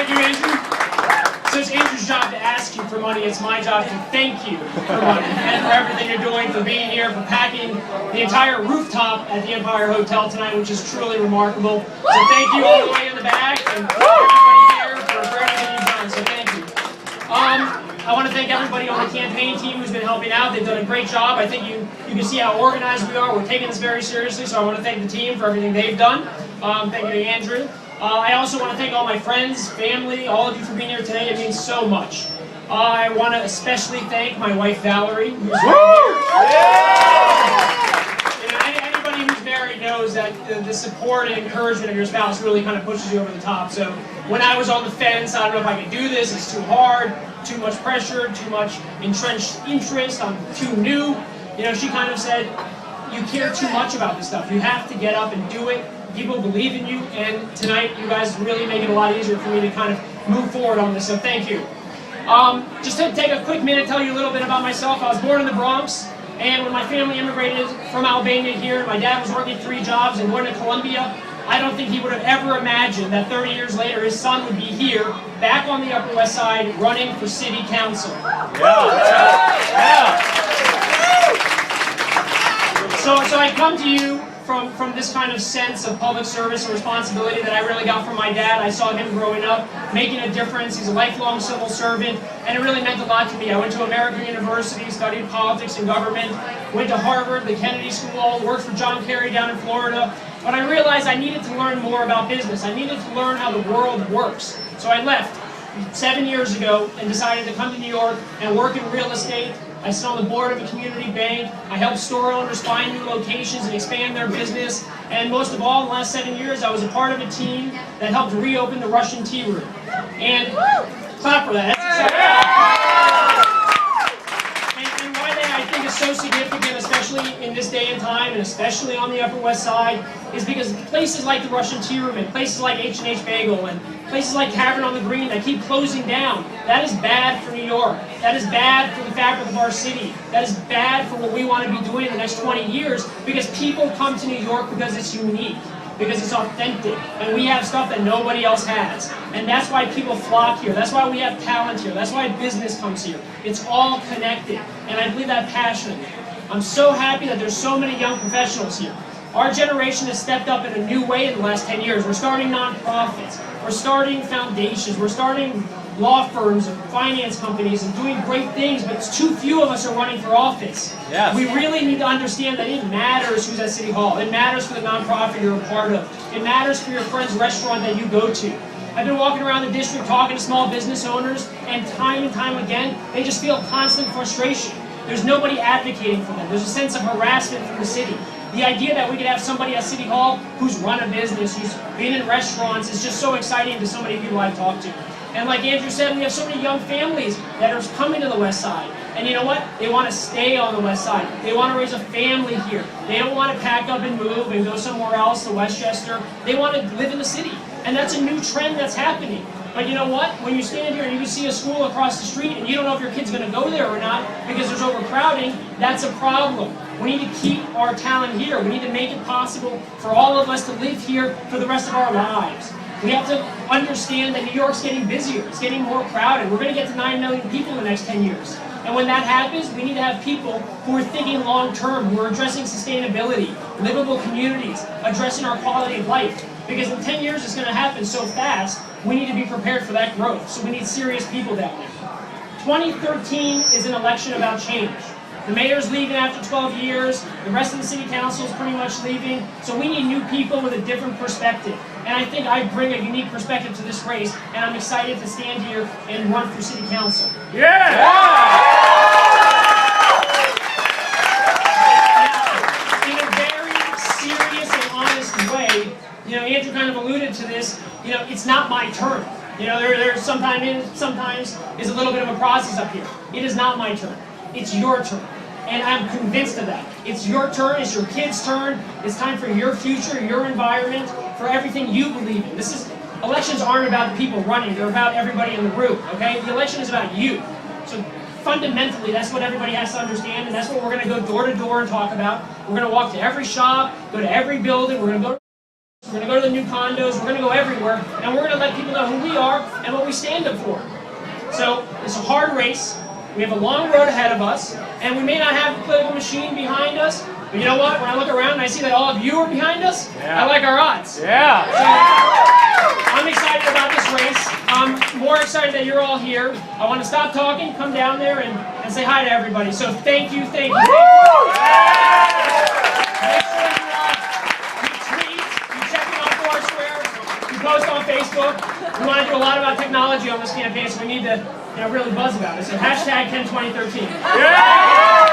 Thank you, Andrew. So it's Andrew's job to ask you for money. It's my job to thank you for money and for everything you're doing, for being here, for packing the entire rooftop at the Empire Hotel tonight, which is truly remarkable. So thank you all the way in the back and everybody here for everything you've done. So thank you. I want to thank everybody on the campaign team who's been helping out. They've done a great job. I think you can see how organized we are. We're taking this very seriously, so I want to thank the team for everything they've done. Thank you to Andrew. I also want to thank all my friends, family, all of you for being here today. It means so much. I want to especially thank my wife, Valerie, who's right here. You know, anybody who's married knows that the support and encouragement of your spouse really kind of pushes you over the top. So when I was on the fence, I don't know if I can do this, it's too hard, too much pressure, too much entrenched interest, I'm too new. You know, she kind of said, you care too much about this stuff. You have to get up and do it. People believe in you, and tonight you guys really make it a lot easier for me to kind of move forward on this, so thank you. Just to take a quick minute, tell you a little bit about myself. I was born in the Bronx, and when my family immigrated from Albania here, my dad was working 3 jobs and going to Columbia. I don't think he would have ever imagined that 30 years later his son would be here, back on the Upper West Side, running for city council. So I come to you from this kind of sense of public service and responsibility that I really got from my dad. I saw him growing up, making a difference. He's a lifelong civil servant, and it really meant a lot to me. I went to American University, studied politics and government, went to Harvard, the Kennedy School, worked for John Kerry down in Florida. But I realized I needed to learn more about business. I needed to learn how the world works. So I left 7 years ago and decided to come to New York and work in real estate. I sit on the board of a community bank. I help store owners find new locations and expand their business. And most of all, in the last 7 years, I was a part of a team that helped reopen the Russian tea room. And clap for that. And why that I think is so significant, especially in this day and time, and especially on the Upper West Side, is because places like the Russian tea room and places like H&H Bagel and places like Tavern on the Green that keep closing down, that is bad for New York. That is bad for the fabric of our city. That is bad for what we want to be doing in the next 20 years, because people come to New York because it's unique, because it's authentic, and we have stuff that nobody else has. And that's why people flock here. That's why we have talent here. That's why business comes here. It's all connected, and I believe that passionately. I'm so happy that there's so many young professionals here. Our generation has stepped up in a new way in the last 10 years. We're starting nonprofits. We're starting foundations. We're starting law firms and finance companies and doing great things, but too few of us are running for office. Yes. We really need to understand that it matters who's at City Hall. It matters for the nonprofit you're a part of. It matters for your friend's restaurant that you go to. I've been walking around the district talking to small business owners, and time again, they just feel constant frustration. There's nobody advocating for them. There's a sense of harassment from the city. The idea that we could have somebody at City Hall who's run a business, who's been in restaurants, is just so exciting to so many people I've talked to. And like Andrew said, we have so many young families that are coming to the West Side. And you know what? They want to stay on the West Side. They want to raise a family here. They don't want to pack up and move and go somewhere else to Westchester. They want to live in the city. And that's a new trend that's happening. But you know what? When you stand here and you can see a school across the street and you don't know if your kid's going to go there or not because there's overcrowding, that's a problem. We need to keep our talent here. We need to make it possible for all of us to live here for the rest of our lives. We have to understand that New York's getting busier. It's getting more crowded. We're going to get to 9 million people in the next 10 years. And when that happens, we need to have people who are thinking long-term, who are addressing sustainability, livable communities, addressing our quality of life. Because in 10 years, it's going to happen so fast, we need to be prepared for that growth. So we need serious people down there. 2013 is an election about change. The mayor's leaving after 12 years. The rest of the city council is pretty much leaving. So we need new people with a different perspective. And I think I bring a unique perspective to this race, and I'm excited to stand here and run for city council. Yeah! Now, in a very serious and honest way, you know, Andrew kind of alluded to this, you know, it's not my turn. You know, there's sometimes is a little bit of a process up here. It is not my turn. It's your turn. And I'm convinced of that. It's your turn, it's your kid's turn, it's time for your future, your environment, for everything you believe in. Elections aren't about the people running, they're about everybody in the room, okay? The election is about you. So fundamentally, that's what everybody has to understand, and that's what we're going to go door to door and talk about. We're going to walk to every shop, go to every building, we're going to go We're going to go to the new condos. We're going to go everywhere. And we're going to let people know who we are and what we stand up for. So it's a hard race. We have a long road ahead of us. And we may not have the political machine behind us. But you know what? When I look around and I see that all of you are behind us, I like our odds. Yeah. So I'm excited about this race. I'm more excited that you're all here. I want to stop talking, come down there, and say hi to everybody. So thank you, thank you. Make sure you tweet, you check it on Foursquare, you post on Facebook. We want to do a lot about technology on this campaign, so we need to really buzz about it. So hashtag Ken 2013. Yeah!